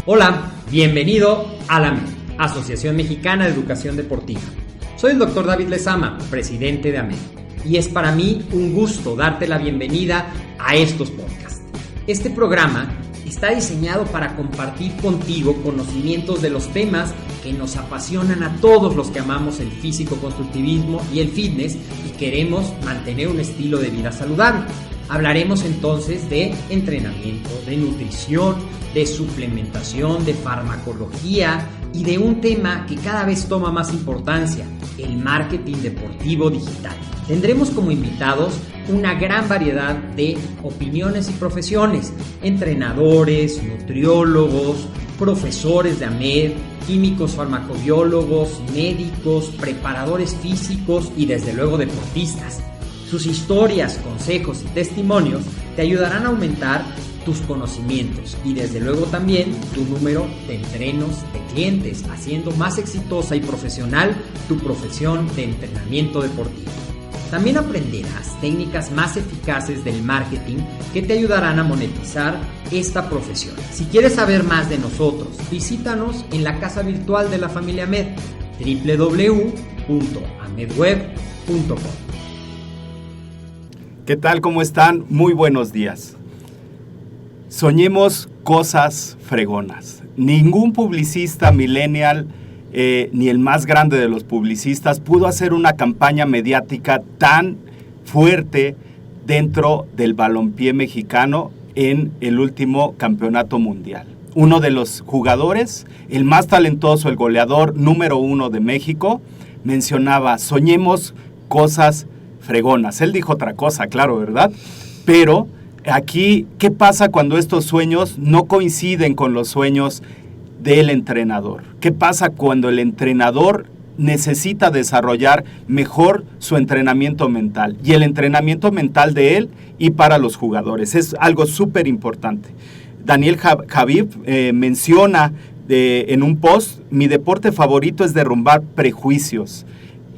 Hola, bienvenido a la AMED, Asociación Mexicana de Educación Deportiva. Soy el Dr. David Lezama, presidente de AMED, y es para mí un gusto darte la bienvenida a estos podcasts. Este programa está diseñado para compartir contigo conocimientos de los temas que nos apasionan a todos los que amamos el físico-constructivismo y el fitness y queremos mantener un estilo de vida saludable. Hablaremos entonces de entrenamiento, de nutrición, de suplementación, de farmacología y de un tema que cada vez toma más importancia, el marketing deportivo digital. Tendremos como invitados una gran variedad de opiniones y profesiones, entrenadores, nutriólogos, profesores de AMED, químicos farmacobiólogos, médicos, preparadores físicos y desde luego deportistas. Sus historias, consejos y testimonios te ayudarán a aumentar tus conocimientos y desde luego también tu número de entrenos de clientes, haciendo más exitosa y profesional tu profesión de entrenamiento deportivo. También aprenderás técnicas más eficaces del marketing que te ayudarán a monetizar esta profesión. Si quieres saber más de nosotros, visítanos en la casa virtual de la familia AMED, www.amedweb.com. ¿Qué tal? ¿Cómo están? Muy buenos días. Soñemos cosas fregonas. Ningún publicista millennial, ni el más grande de los publicistas, pudo hacer una campaña mediática tan fuerte dentro del balompié mexicano en el último campeonato mundial. Uno de los jugadores, el más talentoso, el goleador número 1 de México, mencionaba, soñemos cosas fregonas. Él dijo otra cosa, claro, ¿verdad? Pero aquí, ¿qué pasa cuando estos sueños no coinciden con los sueños del entrenador? ¿Qué pasa cuando el entrenador necesita desarrollar mejor su entrenamiento mental? Y el entrenamiento mental de él y para los jugadores. Es algo súper importante. Daniel Javif menciona en un post, mi deporte favorito es derrumbar prejuicios.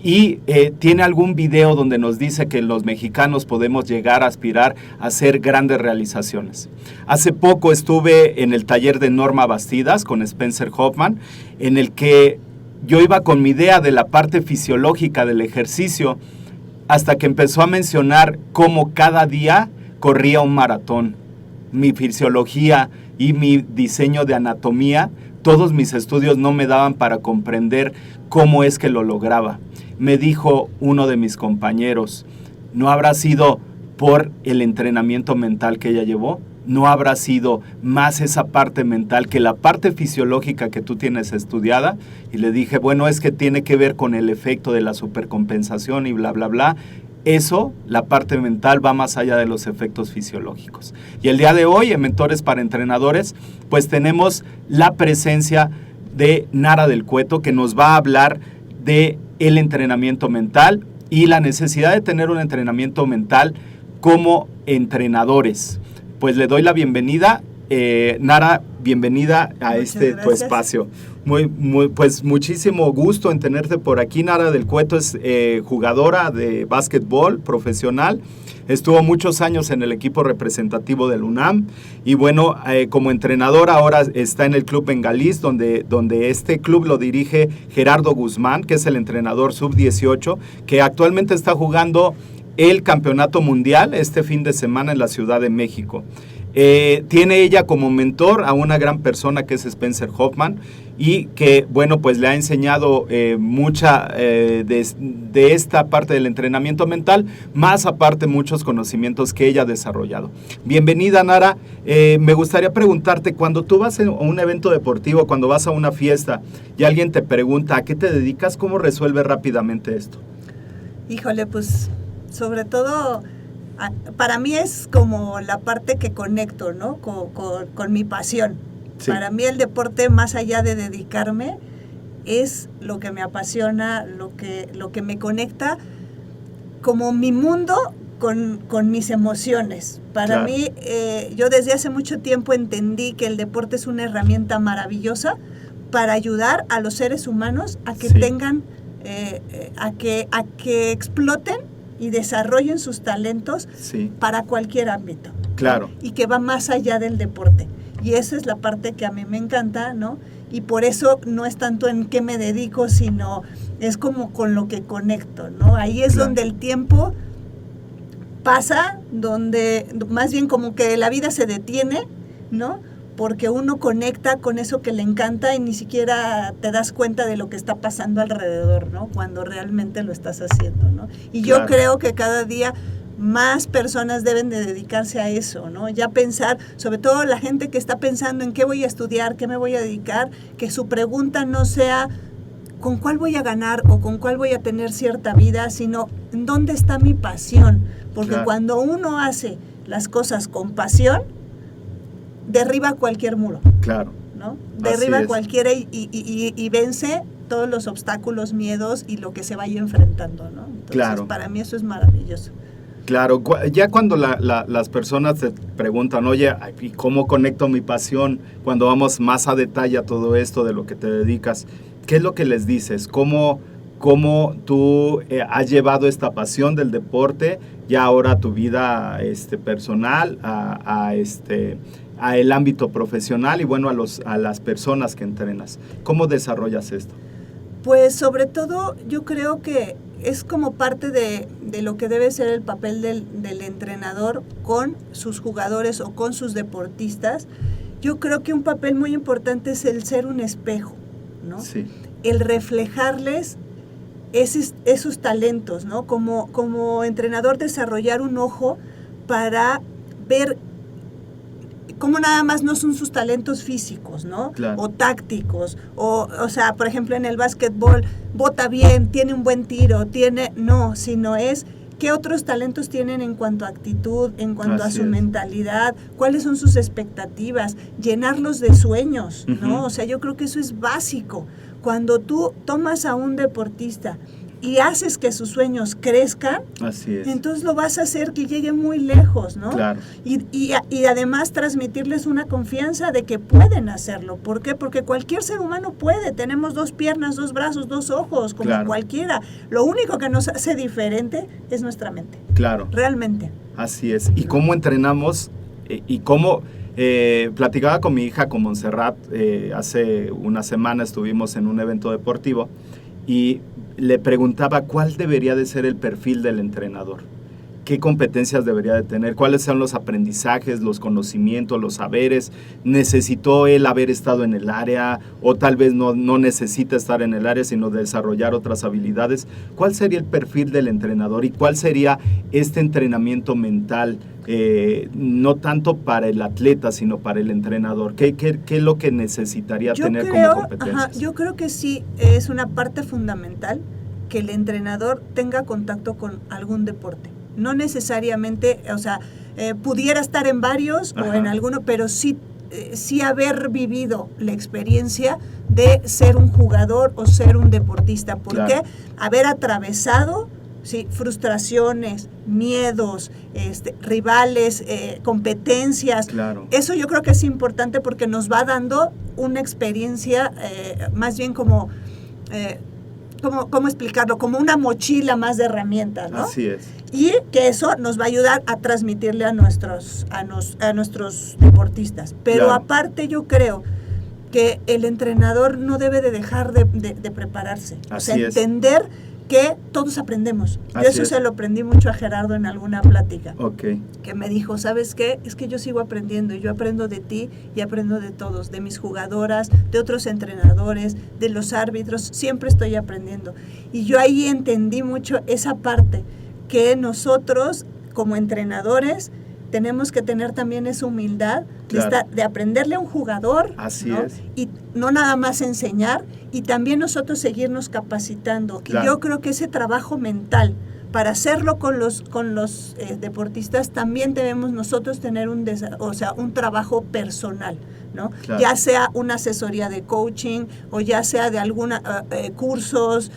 Y tiene algún video donde nos dice que los mexicanos podemos llegar a aspirar a hacer grandes realizaciones. Hace poco estuve en el taller de Norma Bastidas con Spencer Hoffman, en el que yo iba con mi idea de la parte fisiológica del ejercicio, hasta que empezó a mencionar cómo cada día corría un maratón. Mi fisiología y mi diseño de anatomía, todos mis estudios no me daban para comprender cómo es que lo lograba. Me dijo uno de mis compañeros, ¿no habrá sido por el entrenamiento mental que ella llevó? ¿No habrá sido más esa parte mental que la parte fisiológica que tú tienes estudiada? Y le dije, bueno, es que tiene que ver con el efecto de la supercompensación y bla, bla, bla. Eso, la parte mental, va más allá de los efectos fisiológicos. Y el día de hoy, en Mentores para Entrenadores, pues tenemos la presencia de Nara del Cueto, que nos va a hablar de el entrenamiento mental y la necesidad de tener un entrenamiento mental como entrenadores. Pues le doy la bienvenida. Nara, bienvenida a tu espacio. Pues muchísimo gusto en tenerte por aquí. Nara del Cueto es jugadora de básquetbol profesional. Estuvo muchos años en el equipo representativo del UNAM y bueno, como entrenadora ahora está en el Club Bengalís, donde este club lo dirige Gerardo Guzmán, que es el entrenador sub-18, que actualmente está jugando el campeonato mundial este fin de semana en la Ciudad de México. Tiene ella como mentor a una gran persona que es Spencer Hoffman y que, bueno, pues le ha enseñado mucha de esta parte del entrenamiento mental, más aparte muchos conocimientos que ella ha desarrollado. Bienvenida, Nara. Me gustaría preguntarte, cuando tú vas a un evento deportivo, cuando vas a una fiesta y alguien te pregunta ¿a qué te dedicas? ¿Cómo resuelves rápidamente esto? Híjole, pues sobre todo para mí es como la parte que conecto, ¿no? con mi pasión. Sí. Para mí el deporte, más allá de dedicarme, es lo que me apasiona, lo que me conecta como mi mundo con mis emociones. Para mí, yo desde hace mucho tiempo entendí que el deporte es una herramienta maravillosa para ayudar a los seres humanos a que tengan, a que exploten y desarrollen sus talentos para cualquier ámbito. Claro. Y que va más allá del deporte. y esa es la parte que a mí me encanta, ¿no? Y por eso no es tanto en qué me dedico, sino es como con lo que conecto, ¿no? Ahí es donde el tiempo pasa, donde más bien como que la vida se detiene, ¿no? Porque uno conecta con eso que le encanta y ni siquiera te das cuenta de lo que está pasando alrededor, ¿no? Cuando realmente lo estás haciendo, ¿no? Y yo creo que cada día más personas deben de dedicarse a eso, ¿no? Ya pensar, sobre todo la gente que está pensando en qué voy a estudiar, qué me voy a dedicar, que su pregunta no sea con cuál voy a ganar o con cuál voy a tener cierta vida, sino en dónde está mi pasión. Porque cuando uno hace las cosas con pasión, derriba cualquier muro. Claro. ¿No? Derriba cualquiera y vence todos los obstáculos, miedos y lo que se vaya enfrentando, ¿no? Entonces, para mí eso es maravilloso. Claro, ya cuando las personas te preguntan, oye, ¿y cómo conecto mi pasión? Cuando vamos más a detalle a todo esto de lo que te dedicas, ¿qué es lo que les dices? ¿Cómo tú has llevado esta pasión del deporte ya ahora a tu vida personal, a el ámbito profesional y bueno, a las personas que entrenas? ¿Cómo desarrollas esto? Pues sobre todo yo creo que es como parte de lo que debe ser el papel del entrenador con sus jugadores o con sus deportistas. Yo creo que un papel muy importante es el ser un espejo, ¿no? Sí. El reflejarles esos talentos, ¿no? Como entrenador, desarrollar un ojo para ver cómo nada más no son sus talentos físicos, ¿no? Claro. O tácticos, o sea, por ejemplo, en el básquetbol, bota bien, tiene un buen tiro, sino es qué otros talentos tienen en cuanto a actitud, en cuanto a su mentalidad, cuáles son sus expectativas, llenarlos de sueños, ¿no? O sea, yo creo que eso es básico. Cuando tú tomas a un deportista y haces que sus sueños crezcan, así es, entonces lo vas a hacer que llegue muy lejos, ¿no? Claro. Y además transmitirles una confianza de que pueden hacerlo. ¿Por qué? Porque cualquier ser humano puede. Tenemos 2 piernas, 2 brazos, 2 ojos, como cualquiera. Lo único que nos hace diferente es nuestra mente. Claro. Realmente. Así es. ¿Y cómo entrenamos? Y cómo... platicaba con mi hija, con Montserrat, hace una semana estuvimos en un evento deportivo y le preguntaba cuál debería de ser el perfil del entrenador, qué competencias debería de tener, cuáles son los aprendizajes, los conocimientos, los saberes, necesitó él haber estado en el área o tal vez no necesita estar en el área sino desarrollar otras habilidades. ¿Cuál sería el perfil del entrenador y cuál sería este entrenamiento mental? No tanto para el atleta, sino para el entrenador. ¿Qué es lo que necesitaría tener como competencias? Yo creo que sí es una parte fundamental que el entrenador tenga contacto con algún deporte. No necesariamente, o sea, pudiera estar en varios o en alguno, pero sí haber vivido la experiencia de ser un jugador o ser un deportista. ¿Por qué? Haber atravesado frustraciones, miedos, rivales, competencias. Claro. Eso yo creo que es importante porque nos va dando una experiencia más bien como ¿cómo explicarlo? Como una mochila más de herramientas, ¿no? Así es. Y que eso nos va a ayudar a transmitirle a nuestros deportistas. Pero aparte yo creo que el entrenador no debe de dejar de prepararse. Así o sea, entender que todos aprendemos. Yo eso se lo aprendí mucho a Gerardo en alguna plática. Que me dijo, ¿sabes qué? Es que yo sigo aprendiendo. Yo aprendo de ti y aprendo de todos, de mis jugadoras, de otros entrenadores, de los árbitros. Siempre estoy aprendiendo. Y yo ahí entendí mucho esa parte, que nosotros como entrenadores tenemos que tener también esa humildad de aprenderle a un jugador. Así ¿no? es. Y no nada más enseñar, y también nosotros seguirnos capacitando. Y yo creo que ese trabajo mental, para hacerlo con los deportistas, también debemos nosotros tener un trabajo personal, ¿no? Ya sea una asesoría de coaching o ya sea de alguna cursos,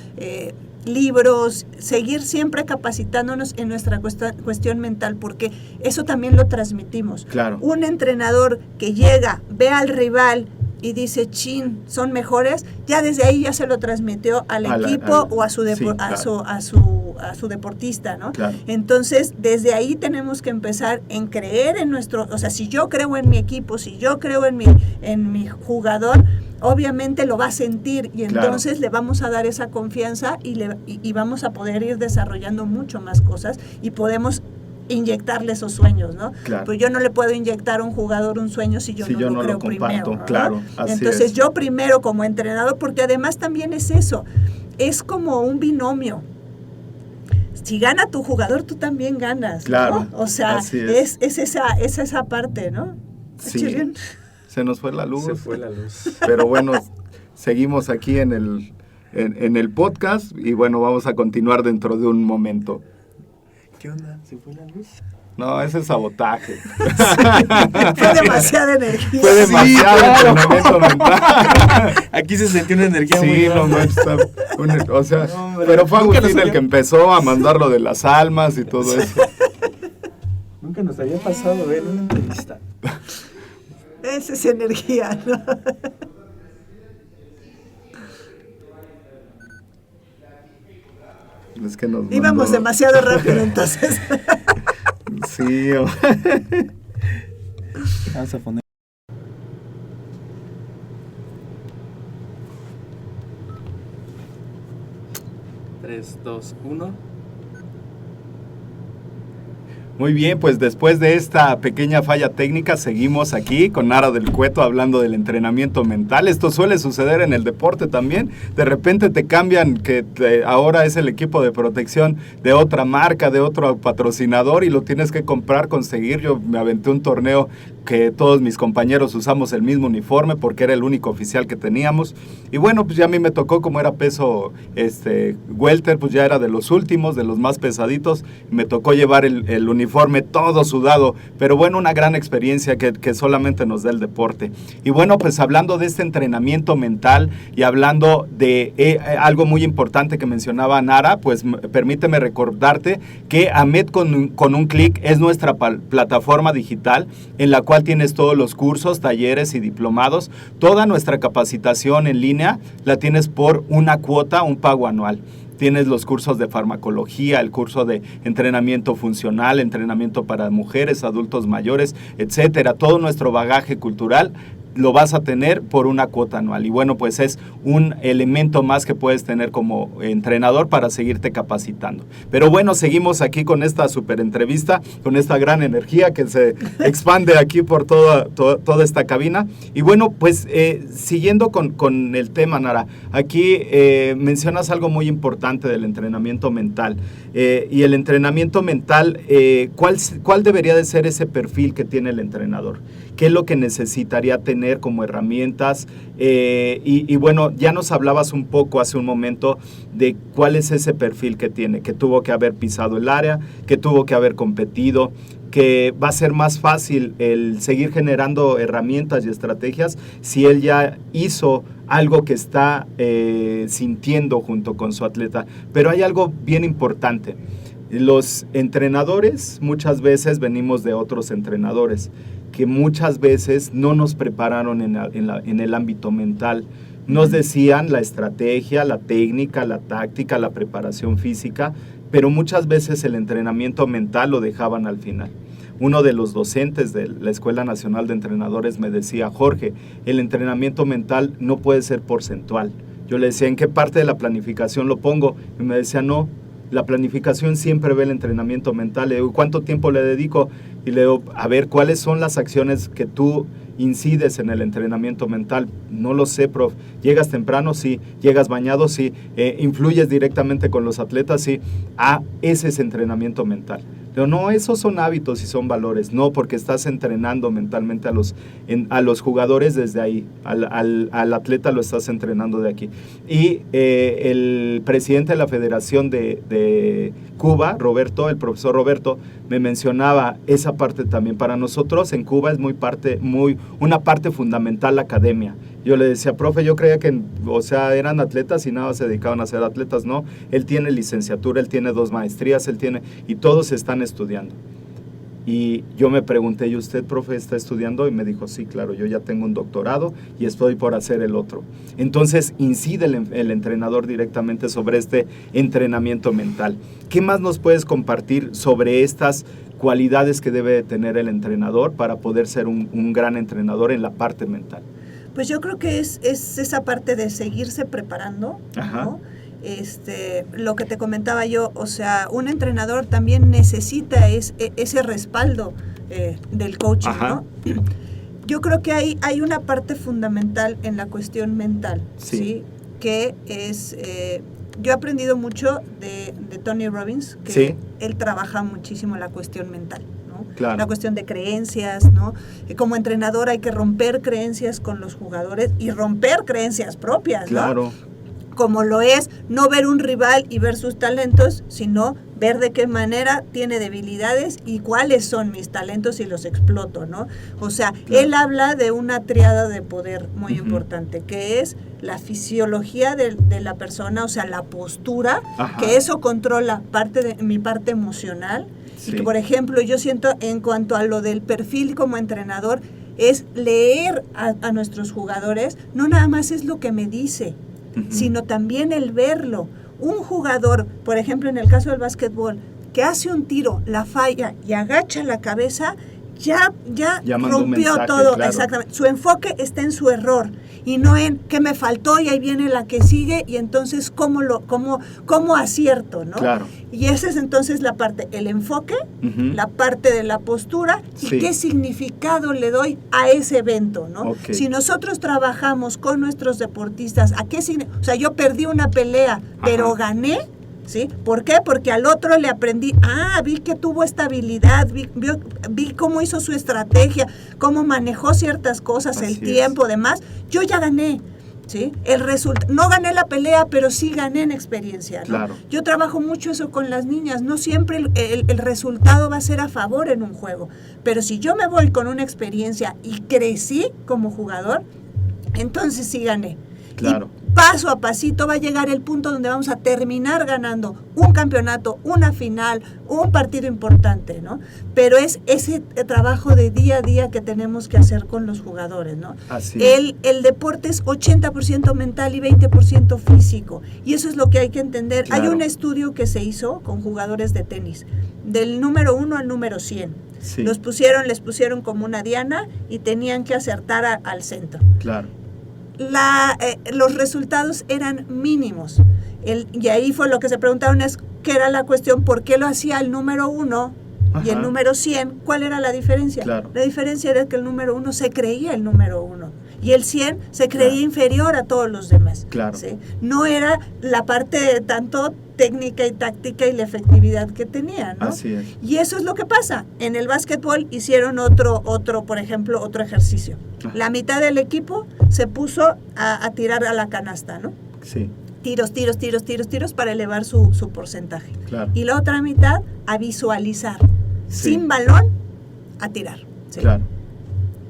libros, seguir siempre capacitándonos en nuestra cuestión mental, porque eso también lo transmitimos. Un entrenador que llega, ve al rival y dice, son mejores, ya desde ahí ya se lo transmitió al equipo o a su su deportista, ¿no? Claro. Entonces, desde ahí tenemos que empezar en creer en nuestro, o sea, si yo creo en mi equipo, si yo creo en mi jugador, obviamente lo va a sentir y entonces le vamos a dar esa confianza y vamos a poder ir desarrollando mucho más cosas y podemos inyectarle esos sueños, ¿no? Claro. Pues yo no le puedo inyectar a un jugador un sueño si yo no lo creo comparto, primero, ¿no? claro, así entonces es. yo primero como entrenador, porque además también es eso, es como un binomio. Si gana tu jugador, tú también ganas, claro, ¿no? O sea, es esa parte, ¿no? Sí. Bien. Se nos fue la luz. Se fue la luz. Pero bueno, seguimos aquí en el podcast y bueno, vamos a continuar dentro de un momento. ¿Qué onda? ¿Se fue la luz? No, ese es sabotaje. Fue demasiada energía. Fue demasiado entrenamiento mental. Aquí se sintió una energía muy grande. O sea, no, pero fue Agustín el que empezó a mandar lo de las almas y todo eso. Nunca nos había pasado ver una entrevista. Esa es energía, ¿no? Es que nos íbamos demasiado rápido entonces. Sí. Vamos a poner. Tres, dos, uno. Muy bien, pues después de esta pequeña falla técnica seguimos aquí con Nara del Cueto hablando del entrenamiento mental. Esto suele suceder en el deporte también. De repente te cambian que ahora es el equipo de protección de otra marca, de otro patrocinador y lo tienes que comprar, conseguir. Yo me aventé un torneo que todos mis compañeros usamos el mismo uniforme porque era el único oficial que teníamos. Y bueno, pues ya a mí me tocó, como era peso welter, pues ya era de los últimos, de los más pesaditos. Me tocó llevar el uniforme todo sudado, pero bueno, una gran experiencia que solamente nos da el deporte. Y bueno, pues hablando de este entrenamiento mental y hablando de algo muy importante que mencionaba Nara, pues permíteme recordarte que AMED con un clic es nuestra plataforma digital en la cual tienes todos los cursos, talleres y diplomados. Toda nuestra capacitación en línea la tienes por una cuota, un pago anual. Tienes los cursos de farmacología, el curso de entrenamiento funcional, entrenamiento para mujeres, adultos mayores, etcétera. Todo nuestro bagaje cultural lo vas a tener por una cuota anual. Y bueno, pues es un elemento más que puedes tener como entrenador para seguirte capacitando. Pero bueno, seguimos aquí con esta súper entrevista, con esta gran energía que se expande aquí por toda esta cabina. Y bueno, pues siguiendo con el tema, Nara, aquí mencionas algo muy importante del entrenamiento mental. Y el entrenamiento mental, ¿cuál debería de ser ese perfil que tiene el entrenador? ¿Qué es lo que necesitaría tener como herramientas? Y bueno, ya nos hablabas un poco hace un momento de cuál es ese perfil que tiene, que tuvo que haber pisado el área, que tuvo que haber competido, que va a ser más fácil el seguir generando herramientas y estrategias si él ya hizo algo que está sintiendo junto con su atleta. Pero hay algo bien importante. Los entrenadores muchas veces venimos de otros entrenadores que muchas veces no nos prepararon en el ámbito mental. Nos decían la estrategia, la técnica, la táctica, la preparación física, pero muchas veces el entrenamiento mental lo dejaban al final. Uno de los docentes de la Escuela Nacional de Entrenadores me decía: Jorge, el entrenamiento mental no puede ser porcentual. Yo le decía: ¿en qué parte de la planificación lo pongo? Y me decía: no, la planificación siempre ve el entrenamiento mental. Le digo: ¿cuánto tiempo le dedico? Y le digo: a ver, ¿cuáles son las acciones que tú incides en el entrenamiento mental? No lo sé, prof. ¿Llegas temprano? Sí. ¿Llegas bañado? Sí. ¿Influyes directamente con los atletas? Sí. Ese es entrenamiento mental. Pero no, esos son hábitos y son valores. No, porque estás entrenando mentalmente a los jugadores desde ahí. Al atleta lo estás entrenando de aquí. Y el presidente de la Federación de Cuba, Roberto, el profesor Roberto, me mencionaba esa parte también. Para nosotros en Cuba es una parte fundamental la academia. Yo le decía: profe, yo creía que, eran atletas y nada se dedicaban a ser atletas. No, él tiene licenciatura, él tiene 2 maestrías, y todos están estudiando. Y yo me pregunté, ¿y usted, profe, está estudiando? Y me dijo, sí, claro, yo ya tengo un doctorado y estoy por hacer el otro. Entonces, incide el entrenador directamente sobre este entrenamiento mental. ¿Qué más nos puedes compartir sobre estas cualidades que debe de tener el entrenador para poder ser un gran entrenador en la parte mental? Pues yo creo que es esa parte de seguirse preparando, ¿no? Lo que te comentaba yo, o sea, un entrenador también necesita ese respaldo del coaching, ¿no? Yo creo que hay una parte fundamental en la cuestión mental, ¿sí? Que es, yo he aprendido mucho de Tony Robbins, que él trabaja muchísimo la cuestión mental. Claro. La cuestión de creencias, ¿no? Como entrenador hay que romper creencias con los jugadores y romper creencias propias, claro. ¿no? Como lo es no ver un rival y ver sus talentos, sino ver de qué manera tiene debilidades y cuáles son mis talentos y los exploto, ¿no? O sea, claro. Él habla de una triada de poder muy importante, que es la fisiología de la persona, o sea, la postura, que eso controla mi parte emocional. Sí. Y que, por ejemplo, yo siento en cuanto a lo del perfil como entrenador, es leer a nuestros jugadores, no nada más es lo que me dice, sino también el verlo. Un jugador, por ejemplo, en el caso del básquetbol, que hace un tiro, la falla y agacha la cabeza, ya rompió mensaje, todo, claro. Exactamente. Su enfoque está en su error y no en qué me faltó y ahí viene la que sigue y entonces cómo acierto, ¿no? Claro. Y esa es entonces la parte, el enfoque, la parte de la postura y qué significado le doy a ese evento, ¿no? Okay. Si nosotros trabajamos con nuestros deportistas, o sea, yo perdí una pelea, pero gané, ¿sí? ¿Por qué? Porque al otro le aprendí, vi que tuvo estabilidad, vi cómo hizo su estrategia, cómo manejó ciertas cosas, así el tiempo, demás. Yo ya gané, ¿sí? No gané la pelea, pero sí gané en experiencia, ¿no? Claro. Yo trabajo mucho eso con las niñas, no siempre el resultado va a ser a favor en un juego, pero si yo me voy con una experiencia y crecí como jugador, entonces sí gané. Claro. Y paso a pasito va a llegar el punto donde vamos a terminar ganando un campeonato, una final, un partido importante, ¿no? Pero es ese trabajo de día a día que tenemos que hacer con los jugadores, ¿no? Así es. El deporte es 80% mental y 20% físico, y eso es lo que hay que entender. Claro. Hay un estudio que se hizo con jugadores de tenis, del número 1 al número 100. Sí. Les pusieron como una diana y tenían que acertar al centro. Claro. Los resultados eran mínimos. Y ahí fue lo que se preguntaron, es qué era la cuestión, por qué lo hacía el número 1 y el número 100, ¿cuál era la diferencia? Claro. La diferencia era que el número 1 se creía el número 1 y el 100 se creía inferior a todos los demás. Claro. ¿Sí? No era la parte de tanto técnica y táctica y la efectividad que tenía, ¿no? Así es. Y eso es lo que pasa. En el básquetbol hicieron otro, por ejemplo, otro ejercicio. La mitad del equipo se puso a tirar a la canasta, ¿no? Sí. Tiros para elevar su porcentaje. Claro. Y la otra mitad a visualizar, sin balón, a tirar. ¿Sí? Claro.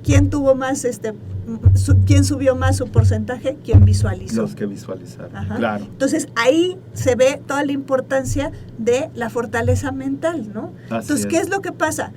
¿Quién tuvo más ¿quién subió más su porcentaje? ¿Quién visualizó? Los que visualizaron. Claro. Entonces ahí se ve toda la importancia de la fortaleza mental, ¿no? Entonces, ¿qué es lo que pasa?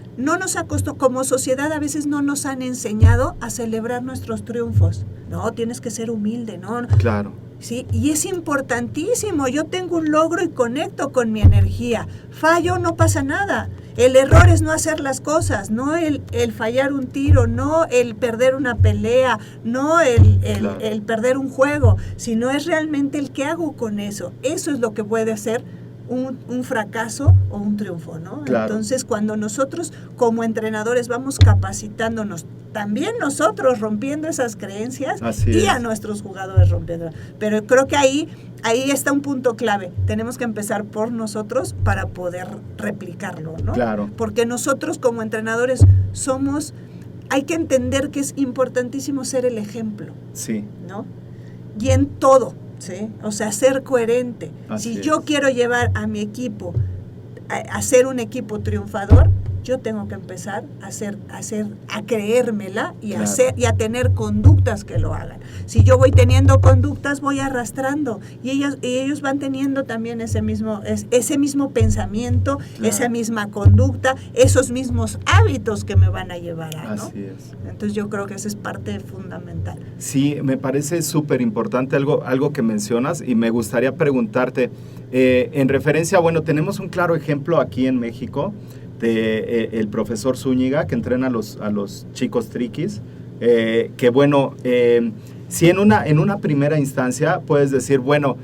Como sociedad a veces no nos han enseñado a celebrar nuestros triunfos. No, tienes que ser humilde, ¿no? Claro. ¿Sí? Y es importantísimo. Yo tengo un logro y conecto con mi energía. Fallo, no pasa nada. El error es no hacer las cosas, no el fallar un tiro, no el perder una pelea, no el perder un juego, sino es realmente el qué hago con eso. Eso es lo que puede ser un fracaso o un triunfo, ¿no? Claro. Entonces, cuando nosotros como entrenadores vamos capacitándonos, también nosotros rompiendo esas creencias y a nuestros jugadores rompiendo. Pero creo que ahí está un punto clave. Tenemos que empezar por nosotros para poder replicarlo, ¿no? Claro. Porque nosotros como entrenadores hay que entender que es importantísimo ser el ejemplo. Sí. ¿No? Y en todo. ¿Sí? O sea, ser coherente. Si yo quiero llevar a mi equipo a ser un equipo triunfador, yo tengo que empezar a creérmela y Claro. a tener conductas que lo hagan. Si yo voy teniendo conductas, voy arrastrando, y ellos van teniendo también ese mismo pensamiento, Claro. esa misma conducta, esos mismos hábitos que me van a llevar a, ¿no? Así es. Entonces yo creo que esa es parte fundamental. Sí, me parece súper importante algo que mencionas, y me gustaría preguntarte, en referencia, bueno, tenemos un claro ejemplo aquí en México de el profesor Zúñiga, que entrena a los chicos triquis, que bueno, si en una primera instancia puedes decir, bueno,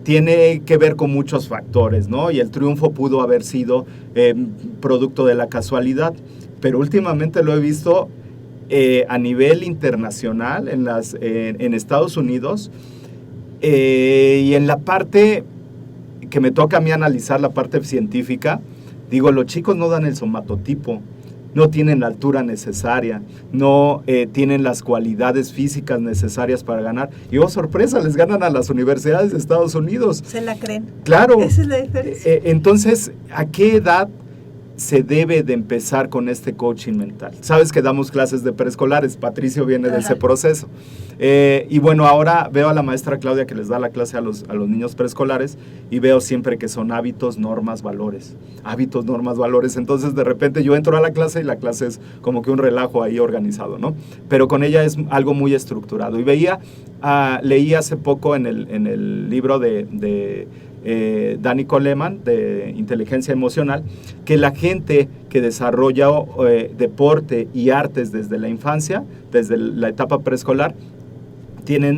tiene que ver con muchos factores, ¿no? Y el triunfo pudo haber sido producto de la casualidad, pero últimamente lo he visto a nivel internacional, en Estados Unidos, y en la parte que me toca a mí analizar, la parte científica, digo, los chicos no dan el somatotipo, no tienen la altura necesaria, no tienen las cualidades físicas necesarias para ganar. Y oh, sorpresa, les ganan a las universidades de Estados Unidos. Se la creen. Claro. Esa es la diferencia. Entonces, ¿a qué edad se debe de empezar con este coaching mental? Sabes que damos clases de preescolares, Patricio viene de ese proceso. Y bueno, ahora veo a la maestra Claudia que les da la clase a los niños preescolares, y veo siempre que son hábitos, normas, valores. Hábitos, normas, valores. Entonces de repente yo entro a la clase y la clase es como que un relajo ahí organizado, ¿no? Pero con ella es algo muy estructurado. Y leí hace poco en el libro de Danny Coleman, de Inteligencia Emocional, que la gente que desarrolla deporte y artes desde la infancia, desde la etapa preescolar,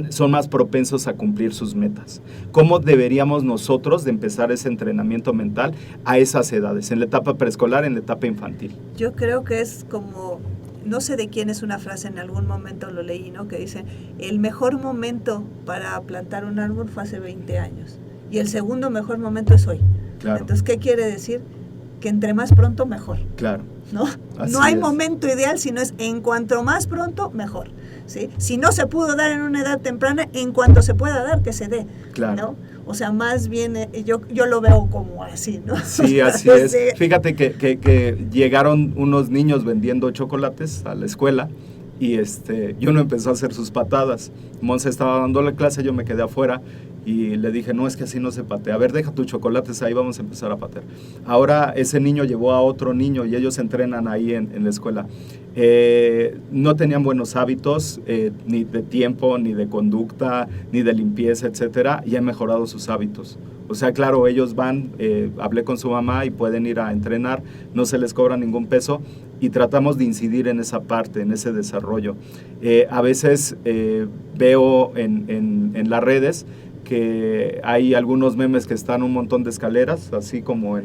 son más propensos a cumplir sus metas. ¿Cómo deberíamos nosotros de empezar ese entrenamiento mental a esas edades, en la etapa preescolar, en la etapa infantil? Yo creo que es como, no sé de quién es una frase, en algún momento lo leí, ¿no? Que dice, el mejor momento para plantar un árbol fue hace 20 años. Y el segundo mejor momento es hoy. Claro. Entonces, ¿qué quiere decir? Que entre más pronto, mejor. Claro. ¿No? No hay momento ideal, sino es en cuanto más pronto, mejor. ¿Sí? Si no se pudo dar en una edad temprana, en cuanto se pueda dar, que se dé. Claro. ¿No? O sea, más bien, yo lo veo como así, ¿no? Sí, así es. Fíjate que llegaron unos niños vendiendo chocolates a la escuela, y y uno empezó a hacer sus patadas. Monse estaba dando la clase, yo me quedé afuera y le dije, no, es que así no se patea. A ver, deja tus chocolates ahí, vamos a empezar a patear. Ahora ese niño llevó a otro niño y ellos entrenan ahí en la escuela. No tenían buenos hábitos, ni de tiempo, ni de conducta, ni de limpieza, etcétera, y han mejorado sus hábitos. O sea, claro, ellos van, hablé con su mamá y pueden ir a entrenar, no se les cobra ningún peso, y tratamos de incidir en esa parte, en ese desarrollo. A veces veo en las redes que hay algunos memes que están un montón de escaleras, así como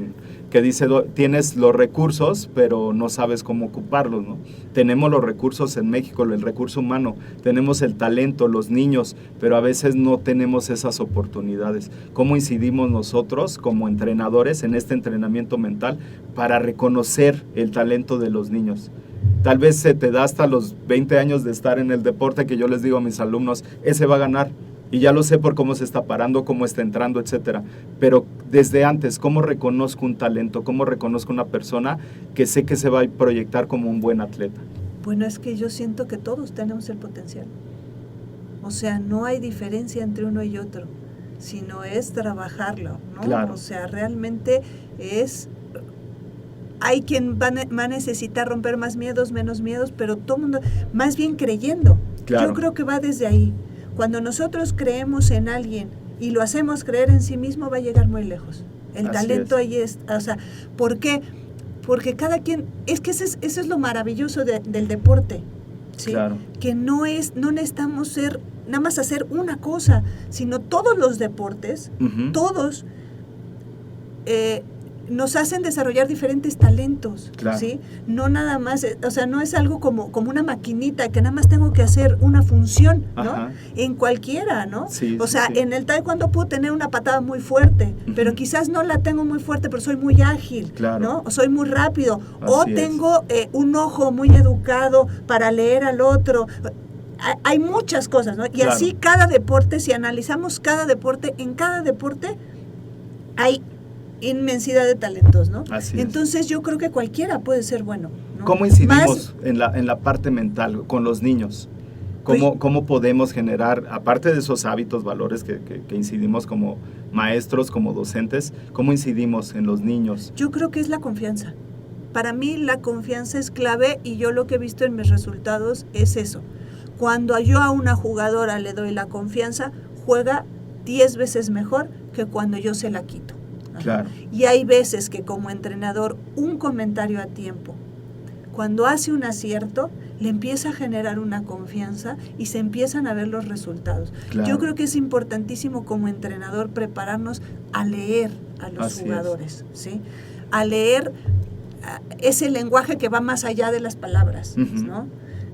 que dice, tienes los recursos, pero no sabes cómo ocuparlos, ¿no? Tenemos los recursos en México, el recurso humano, tenemos el talento, los niños, pero a veces no tenemos esas oportunidades. ¿Cómo incidimos nosotros como entrenadores en este entrenamiento mental para reconocer el talento de los niños? Tal vez se te da hasta los 20 años de estar en el deporte, que yo les digo a mis alumnos, ese va a ganar. Y ya lo sé por cómo se está parando, cómo está entrando, etcétera. Pero desde antes, ¿cómo reconozco un talento? ¿Cómo reconozco una persona que sé que se va a proyectar como un buen atleta? Bueno, es que yo siento que todos tenemos el potencial. O sea, no hay diferencia entre uno y otro, sino es trabajarlo, ¿no? Claro. O sea, realmente hay quien va a necesitar romper más miedos, menos miedos, pero todo mundo, más bien creyendo. Claro. Yo creo que va desde ahí. Cuando nosotros creemos en alguien y lo hacemos creer en sí mismo, va a llegar muy lejos. El talento ahí es, o sea, ¿por qué? Porque cada quien, es que eso es lo maravilloso del deporte, ¿sí? Claro. Que no necesitamos nada más hacer una cosa, sino todos los deportes, todos nos hacen desarrollar diferentes talentos, claro. ¿sí? No nada más, o sea, no es algo como una maquinita que nada más tengo que hacer una función, ¿no? Ajá. En cualquiera, ¿no? Sí, o sea, sí. En el taekwondo puedo tener una patada muy fuerte, pero quizás no la tengo muy fuerte, pero soy muy ágil, claro. ¿no? O soy muy rápido, Así o es. tengo un ojo muy educado para leer al otro. Hay muchas cosas, ¿no? Y claro. así cada deporte, si analizamos cada deporte, en cada deporte hay inmensidad de talentos, ¿no? Así es. Entonces yo creo que cualquiera puede ser bueno, ¿no? ¿Cómo incidimos Más, en la parte mental con los niños? ¿Cómo podemos generar, aparte de esos hábitos, valores que incidimos como maestros, como docentes, cómo incidimos en los niños? yo creo que es la confianza. Para mí la confianza es clave y yo lo que he visto en mis resultados es eso. Cuando yo a una jugadora le doy la confianza, juega 10 veces mejor que cuando yo se la quito. Claro. Y hay veces que como entrenador un comentario a tiempo, cuando hace un acierto, le empieza a generar una confianza y se empiezan a ver los resultados. Claro. Yo creo que es importantísimo como entrenador prepararnos a leer a los Así jugadores, ¿sí? A leer ese lenguaje que va más allá de las palabras, Uh-huh. ¿no?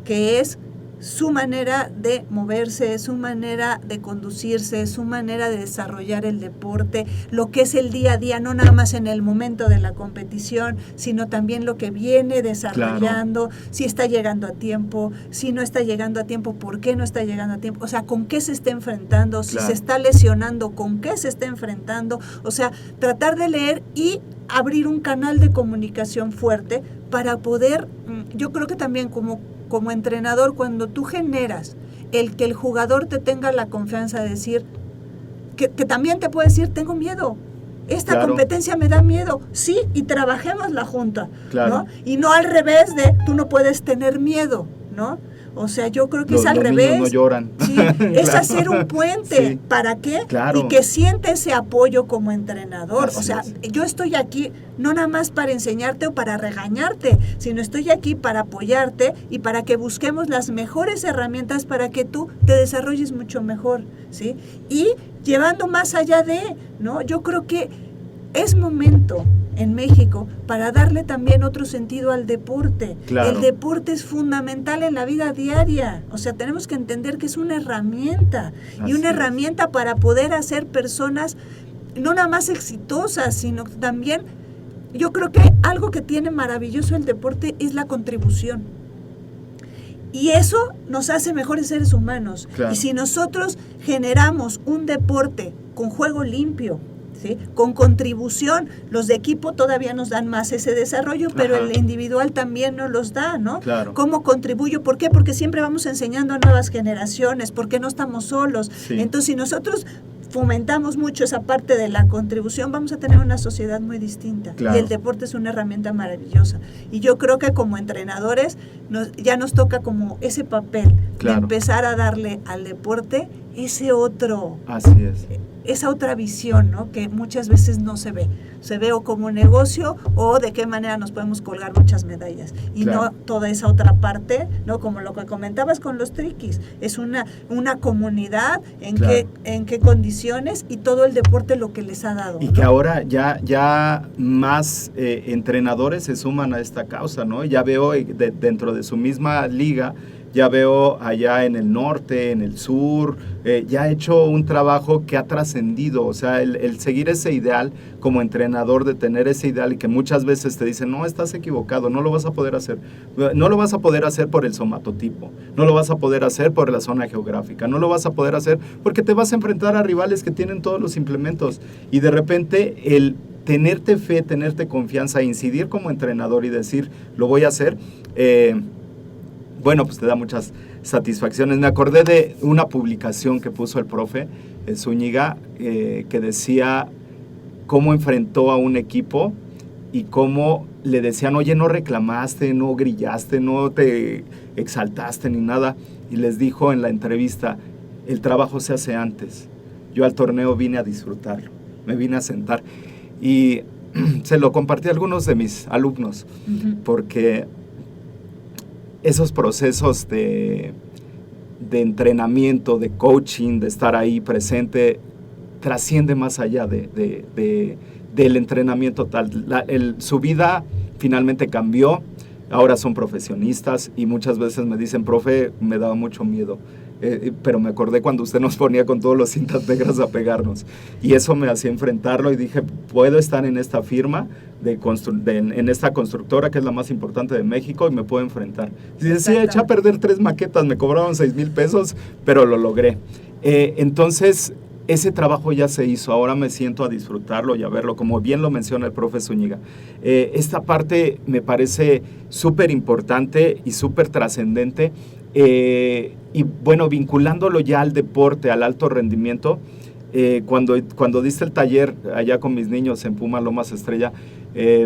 Que es su manera de moverse, su manera de conducirse, su manera de desarrollar el deporte, lo que es el día a día, no nada más en el momento de la competición, sino también lo que viene desarrollando, claro. Si está llegando a tiempo, si no está llegando a tiempo, por qué no está llegando a tiempo, o sea, con qué se está enfrentando, claro. Si se está lesionando, con qué se está enfrentando, o sea, tratar de leer y abrir un canal de comunicación fuerte para poder, yo creo que también como entrenador, cuando tú generas el que el jugador te tenga la confianza de decir, que también te puede decir, tengo miedo, esta claro. Competencia me da miedo, sí, y trabajemos la junta, claro. ¿No? Y no al revés de, tú no puedes tener miedo, ¿no? O sea, yo creo que es al revés. Los niños no lloran. Sí, es claro. Hacer un puente. Sí. ¿Para qué? Claro. Y que siente ese apoyo como entrenador. Así o sea, es. Yo estoy aquí no nada más para enseñarte o para regañarte, sino estoy aquí para apoyarte y para que busquemos las mejores herramientas para que tú te desarrolles mucho mejor, ¿sí? Y llevando más allá de, ¿no? Yo creo que es momento en México para darle también otro sentido al deporte. Claro. El deporte es fundamental en la vida diaria, o sea, tenemos que entender que es una herramienta. Así y una herramienta para poder hacer personas no nada más exitosas, sino también, yo creo que algo que tiene maravilloso el deporte es la contribución. Y eso nos hace mejores seres humanos. Claro. Y si nosotros generamos un deporte con juego limpio, ¿sí? Con contribución, los de equipo todavía nos dan más ese desarrollo, pero Ajá. El individual también nos los da, ¿no? Claro. ¿Cómo contribuyo? ¿Por qué? Porque siempre vamos enseñando a nuevas generaciones, porque no estamos solos. Sí. Entonces, si nosotros fomentamos mucho esa parte de la contribución, vamos a tener una sociedad muy distinta. Claro. Y el deporte es una herramienta maravillosa. Y yo creo que como entrenadores ya nos toca como ese papel claro. de empezar a darle al deporte ese otro... Así es. Esa otra visión, ¿no? Que muchas veces no se ve. Se ve o como negocio o de qué manera nos podemos colgar muchas medallas. Y claro. No toda esa otra parte, ¿no? Como lo que comentabas con los triquis. Es una comunidad en, claro. en qué condiciones y todo el deporte lo que les ha dado. Y ¿no? que ahora ya más entrenadores se suman a esta causa, ¿no? Ya veo dentro de su misma liga, ya veo allá en el norte, en el sur, ya ha hecho un trabajo que ha trascendido, o sea, el seguir ese ideal como entrenador, de tener ese ideal y que muchas veces te dicen, no, estás equivocado, no lo vas a poder hacer. No lo vas a poder hacer por el somatotipo, no lo vas a poder hacer por la zona geográfica, no lo vas a poder hacer porque te vas a enfrentar a rivales que tienen todos los implementos y de repente el tenerte fe, tenerte confianza, incidir como entrenador y decir, lo voy a hacer, bueno, pues te da muchas satisfacciones. Me acordé de una publicación que puso el profe Zúñiga que decía cómo enfrentó a un equipo y cómo le decían, oye, no reclamaste, no grillaste, no te exaltaste ni nada. Y les dijo en la entrevista, el trabajo se hace antes. Yo al torneo vine a disfrutarlo, me vine a sentar. Y se lo compartí a algunos de mis alumnos, porque esos procesos de entrenamiento, de coaching, de estar ahí presente, trasciende más allá del entrenamiento tal. Su vida finalmente cambió, ahora son profesionistas y muchas veces me dicen, profe, me daba mucho miedo, pero me acordé cuando usted nos ponía con todos los cintas negras a pegarnos y eso me hacía enfrentarlo y dije, puedo estar en esta firma, en esta constructora que es la más importante de México y me puedo enfrentar. Dice, sí, eché a perder 3 maquetas, me cobraron $6,000 pesos, pero lo logré. Entonces, ese trabajo ya se hizo, ahora me siento a disfrutarlo y a verlo, como bien lo menciona el profe Zúñiga. Esta parte me parece súper importante y súper trascendente, y bueno, vinculándolo ya al deporte, al alto rendimiento, cuando diste el taller allá con mis niños en Puma Lomas Estrella,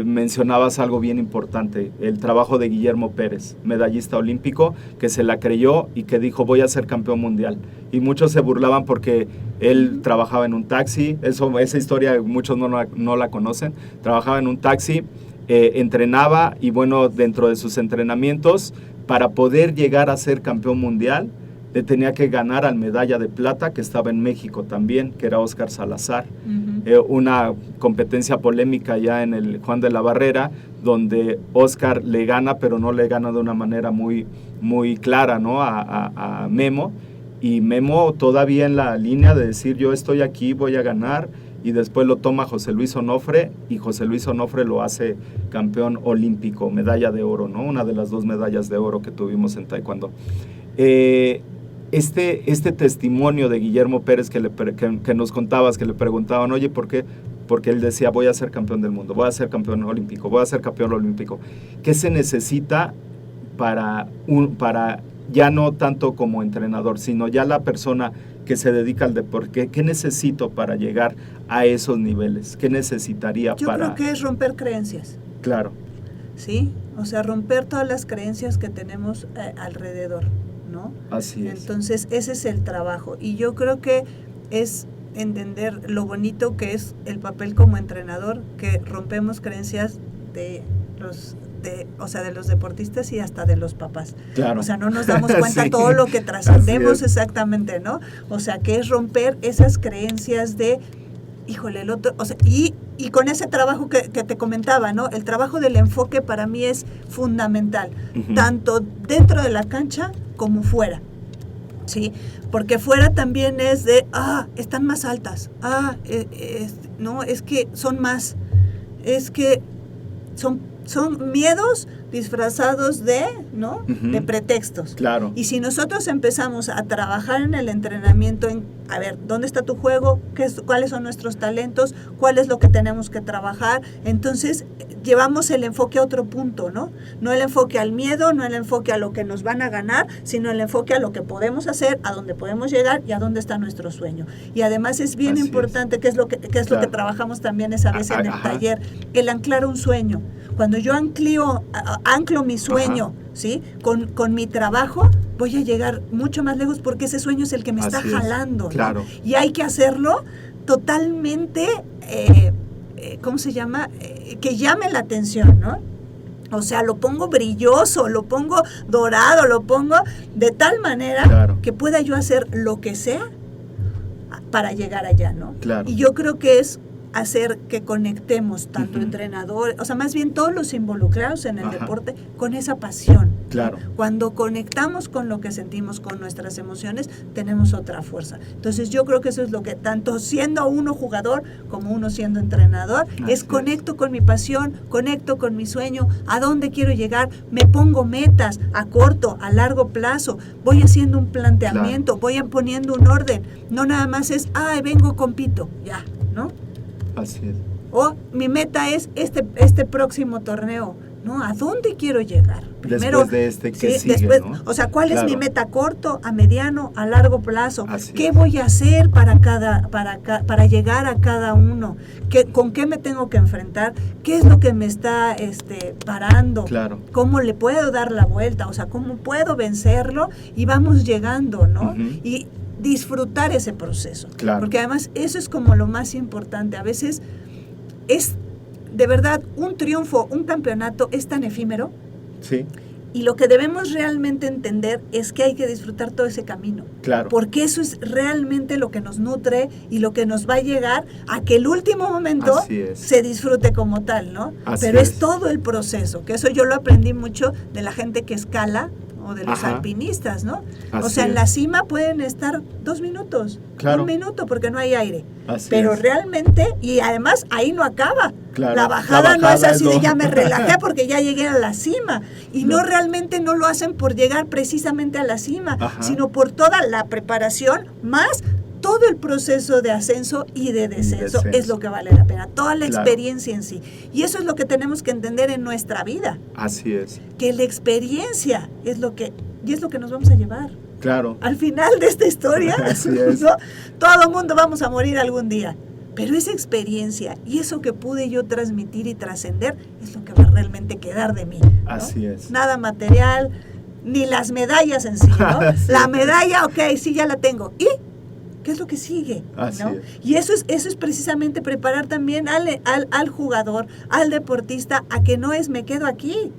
mencionabas algo bien importante, el trabajo de Guillermo Pérez, medallista olímpico, que se la creyó y que dijo voy a ser campeón mundial. Y muchos se burlaban porque él trabajaba en un taxi, esa historia muchos no la conocen, trabajaba en un taxi, entrenaba y bueno, dentro de sus entrenamientos, para poder llegar a ser campeón mundial, le tenía que ganar al medalla de plata que estaba en México también, que era Óscar Salazar. Una competencia polémica ya en el Juan de la Barrera, donde Óscar le gana, pero no le gana de una manera muy, muy clara, ¿no? a Memo, y Memo todavía en la línea de decir yo estoy aquí, voy a ganar, y después lo toma José Luis Onofre, y José Luis Onofre lo hace campeón olímpico, medalla de oro, ¿no? Una de las 2 medallas de oro que tuvimos en taekwondo. Este testimonio de Guillermo Pérez que nos contabas, que le preguntaban, oye, ¿por qué? Porque él decía, voy a ser campeón del mundo, voy a ser campeón olímpico, voy a ser campeón olímpico. ¿Qué se necesita para ya no tanto como entrenador, sino ya la persona que se dedica al deporte? ¿Qué necesito para llegar a esos niveles? ¿Qué necesitaría Yo creo que es romper creencias. Claro. Sí, o sea, romper todas las creencias que tenemos alrededor, ¿no? Así es. Entonces, ese es el trabajo. Y yo creo que es entender lo bonito que es el papel como entrenador, que rompemos creencias de los deportistas y hasta de los papás. Claro. O sea, no nos damos cuenta sí, todo lo que trascendemos exactamente, ¿no? O sea, que es romper esas creencias de, híjole, el otro, o sea, y con ese trabajo que te comentaba, ¿no? El trabajo del enfoque para mí es fundamental, tanto dentro de la cancha como fuera, ¿sí? Porque fuera también es de, están más altas, no, es que son más, es que son miedos disfrazados de, ¿no? De pretextos. Claro. Y si nosotros empezamos a trabajar en el entrenamiento en, a ver, ¿dónde está tu juego? ¿Cuáles son nuestros talentos? ¿Cuál es lo que tenemos que trabajar? Entonces, llevamos el enfoque a otro punto, ¿no? No el enfoque al miedo, no el enfoque a lo que nos van a ganar, sino el enfoque a lo que podemos hacer, a dónde podemos llegar y a dónde está nuestro sueño. Y además es bien importante, que es lo que lo que trabajamos también esa vez en el taller, el anclar un sueño. Cuando yo anclo mi sueño, ¿sí? Con mi trabajo, voy a llegar mucho más lejos porque ese sueño es el que me está jalando, ¿no? Claro. Y hay que hacerlo totalmente, ¿cómo se llama? Que llame la atención, ¿no? O sea, lo pongo brilloso, lo pongo dorado, lo pongo de tal manera que pueda yo hacer lo que sea para llegar allá, ¿no? Claro. Y yo creo que es hacer que conectemos tanto entrenadores, o sea, más bien todos los involucrados en el deporte con esa pasión. Claro. Cuando conectamos con lo que sentimos, con nuestras emociones, tenemos otra fuerza. Entonces yo creo que eso es lo que, tanto siendo uno jugador como uno siendo entrenador, es conecto con mi pasión, conecto con mi sueño, a dónde quiero llegar, me pongo metas a corto, a largo plazo, voy haciendo un planteamiento, voy poniendo un orden, no nada más es, vengo, compito, ya, ¿no? Así es. O mi meta es este próximo torneo, ¿no? ¿A dónde quiero llegar? Primero, después de que sigue, después, ¿no? O sea, ¿cuál es mi meta a corto, a mediano, a largo plazo? Así ¿Qué es. voy a hacer para llegar a cada uno? ¿Con qué me tengo que enfrentar? ¿Qué es lo que me está parando? Claro. ¿Cómo le puedo dar la vuelta? O sea, ¿cómo puedo vencerlo? Y vamos llegando, ¿no? Y disfrutar ese proceso. Claro. Porque además eso es como lo más importante. A veces es, de verdad, un triunfo, un campeonato es tan efímero. Sí. Y lo que debemos realmente entender es que hay que disfrutar todo ese camino. Claro. Porque eso es realmente lo que nos nutre y lo que nos va a llegar a que el último momento se disfrute como tal, ¿no? Pero es todo el proceso, que eso yo lo aprendí mucho de la gente que escala o de los alpinistas, ¿no? O sea, en la cima pueden estar 2 minutos, 1 minuto, porque no hay aire. Pero realmente, y además ahí no acaba. Claro. La bajada no es así de ya me relajé porque ya llegué a la cima. Y no realmente no lo hacen por llegar precisamente a la cima, sino por toda la preparación más todo el proceso de ascenso y de descenso es lo que vale la pena, toda la experiencia en sí. Y eso es lo que tenemos que entender en nuestra vida. Así es. Que la experiencia es lo que nos vamos a llevar. Claro. Al final de esta historia, Así es. ¿no? Todo mundo vamos a morir algún día. Pero esa experiencia y eso que pude yo transmitir y trascender es lo que va a realmente quedar de mí, ¿no? Así es. Nada material, ni las medallas en sí, ¿no? Sí. La medalla, ok, sí, ya la tengo. ¿Y qué es lo que sigue? Así ¿no? es. Y eso es precisamente preparar también al jugador, al deportista, a que no es me quedo aquí.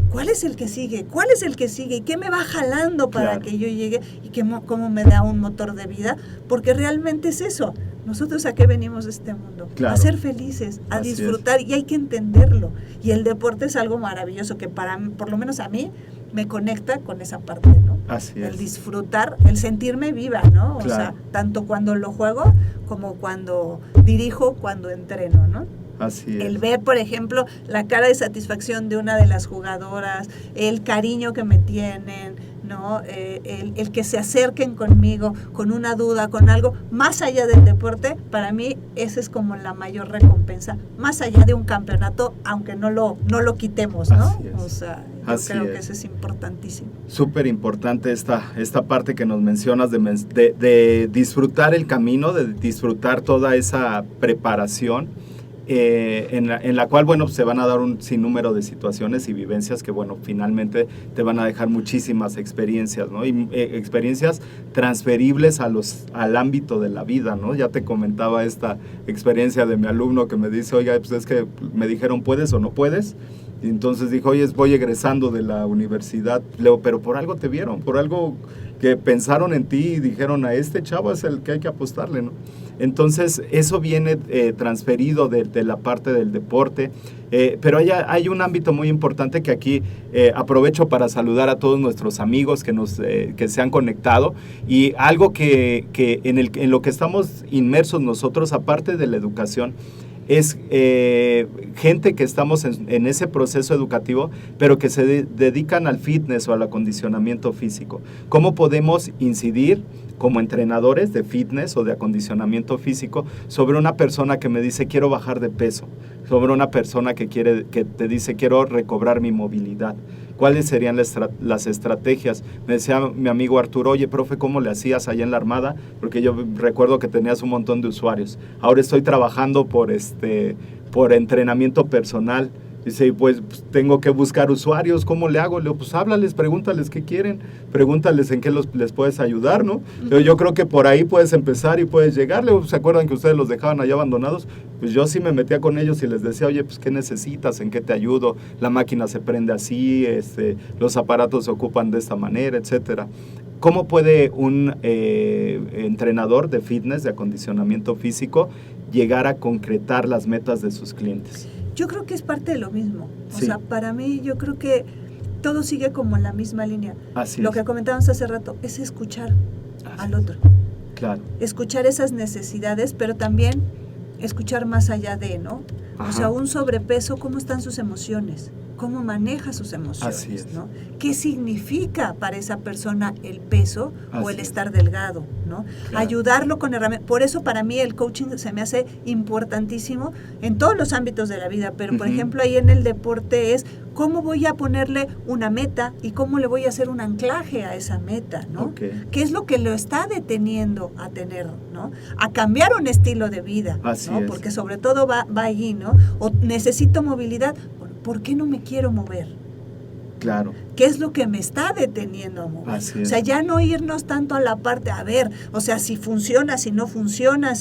¿Cuál es el que sigue? ¿Cuál es el que sigue? ¿Y qué me va jalando para que yo llegue? ¿Y cómo me da un motor de vida? Porque realmente es eso. Nosotros a qué venimos de este mundo, a ser felices, a disfrutar, y hay que entenderlo. Y el deporte es algo maravilloso que por lo menos a mí, me conecta con esa parte, ¿no? Así es. El disfrutar, el sentirme viva, ¿no? O sea, tanto cuando lo juego como cuando dirijo, cuando entreno, ¿no? Así es. El ver, por ejemplo, la cara de satisfacción de una de las jugadoras, el cariño que me tienen, ¿no? El que se acerquen conmigo con una duda, con algo, más allá del deporte, para mí esa es como la mayor recompensa, más allá de un campeonato, aunque no lo quitemos, ¿no? Así es. O sea, yo creo que eso es importantísimo. Súper importante esta parte que nos mencionas de disfrutar el camino, de disfrutar toda esa preparación. En la cual, bueno, se van a dar un sinnúmero de situaciones y vivencias que, bueno, finalmente te van a dejar muchísimas experiencias, ¿no? Y experiencias transferibles al ámbito de la vida, ¿no? Ya te comentaba esta experiencia de mi alumno que me dice, oiga, pues es que me dijeron, ¿puedes o no puedes? Y entonces dijo, oye, voy egresando de la universidad. Leo, pero por algo te vieron, por algo que pensaron en ti y dijeron, a este chavo es el que hay que apostarle, ¿no? Entonces, eso viene transferido de la parte del deporte, pero hay un ámbito muy importante que aquí aprovecho para saludar a todos nuestros amigos que se han conectado, y algo que en lo que estamos inmersos nosotros, aparte de la educación, es gente que estamos en ese proceso educativo, pero que se dedican al fitness o al acondicionamiento físico. ¿Cómo podemos incidir como entrenadores de fitness o de acondicionamiento físico sobre una persona que me dice quiero bajar de peso, sobre una persona que te dice quiero recobrar mi movilidad? ¿Cuáles serían las estrategias? Me decía mi amigo Arturo, oye, profe, ¿cómo le hacías allá en la Armada? Porque yo recuerdo que tenías un montón de usuarios. Ahora estoy trabajando por entrenamiento personal. Dice, pues tengo que buscar usuarios, ¿cómo le hago? Le digo, pues háblales, pregúntales qué quieren, pregúntales en qué les puedes ayudar, ¿no? Pero yo creo que por ahí puedes empezar y puedes llegarle. ¿Se acuerdan que ustedes los dejaban allá abandonados? Pues yo sí me metía con ellos y les decía, oye, pues ¿qué necesitas? ¿En qué te ayudo? La máquina se prende así, los aparatos se ocupan de esta manera, etcétera. ¿Cómo puede un entrenador de fitness, de acondicionamiento físico, llegar a concretar las metas de sus clientes? Yo creo que es parte de lo mismo. O sea, para mí yo creo que todo sigue como en la misma línea. Lo que comentábamos hace rato es escuchar al otro. Claro. Escuchar esas necesidades, pero también escuchar más allá de, ¿no? Ajá. O sea, un sobrepeso, ¿cómo están sus emociones? ¿Cómo maneja sus emociones? Así es. ¿No? ¿Qué significa para esa persona el peso o el estar delgado? ¿No? Claro. Ayudarlo con herramientas. Por eso para mí el coaching se me hace importantísimo en todos los ámbitos de la vida, pero por ejemplo ahí en el deporte es cómo voy a ponerle una meta y cómo le voy a hacer un anclaje a esa meta, ¿no? Okay. ¿Qué es lo que lo está deteniendo a tener, ¿no? A cambiar un estilo de vida, Así ¿no? es. Porque sobre todo va allí, ¿no? O necesito movilidad, ¿por qué no me quiero mover? Claro. ¿Qué es lo que me está deteniendo a mover? Así es. O sea, ya no irnos tanto a la parte, a ver, o sea, si funciona, si no funciona,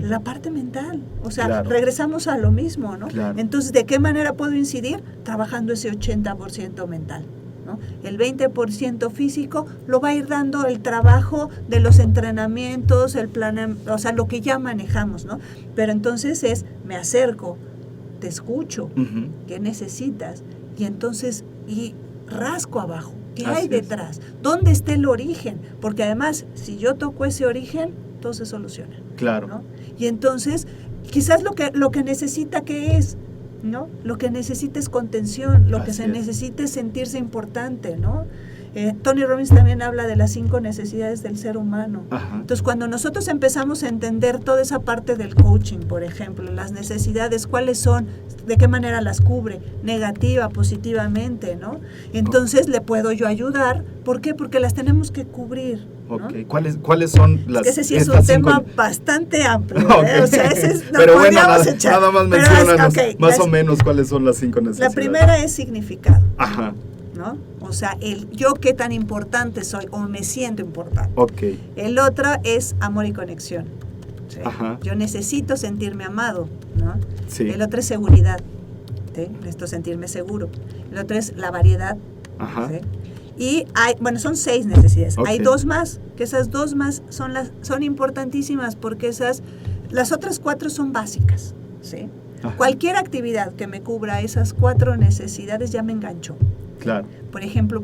la parte mental. O sea, regresamos a lo mismo, ¿no? Claro. Entonces, ¿de qué manera puedo incidir? Trabajando ese 80% mental, ¿no? El 20% físico lo va a ir dando el trabajo de los entrenamientos, el plan, o sea, lo que ya manejamos, ¿no? Pero entonces me acerco, te escucho, ¿qué necesitas? Y entonces, rasco abajo, ¿qué hay detrás? ¿Dónde está el origen? Porque además, si yo toco ese origen, todo se soluciona. Claro. ¿No? Y entonces, quizás lo que necesita, ¿qué es? ¿No? Lo que necesita es contención, lo que se necesita es sentirse importante, ¿no? Tony Robbins también habla de las 5 necesidades del ser humano. Ajá. Entonces, cuando nosotros empezamos a entender toda esa parte del coaching, por ejemplo, las necesidades, cuáles son, de qué manera las cubre, negativa, positivamente, ¿no? Entonces, le puedo yo ayudar. ¿Por qué? Porque las tenemos que cubrir, ¿no? Ok, ¿cuáles son las? Es que ese sí es un tema bastante amplio, ¿eh? Okay. O sea, ese es, pero bueno, nada más pero menciónanos más o menos cuáles son las 5 necesidades. La primera es significado. Ajá. ¿No? O sea, yo qué tan importante soy o me siento importante. Ok. El otro es amor y conexión. ¿Sí? Ajá. Yo necesito sentirme amado, ¿no? Sí. El otro es seguridad. ¿Sí? Necesito sentirme seguro. El otro es la variedad. Ajá. ¿Sí? Y son 6 necesidades. Okay. Hay 2 más, que esas 2 más son importantísimas porque las otras 4 son básicas, ¿sí? Ajá. Cualquier actividad que me cubra esas 4 necesidades ya me enganchó. Claro. Por ejemplo,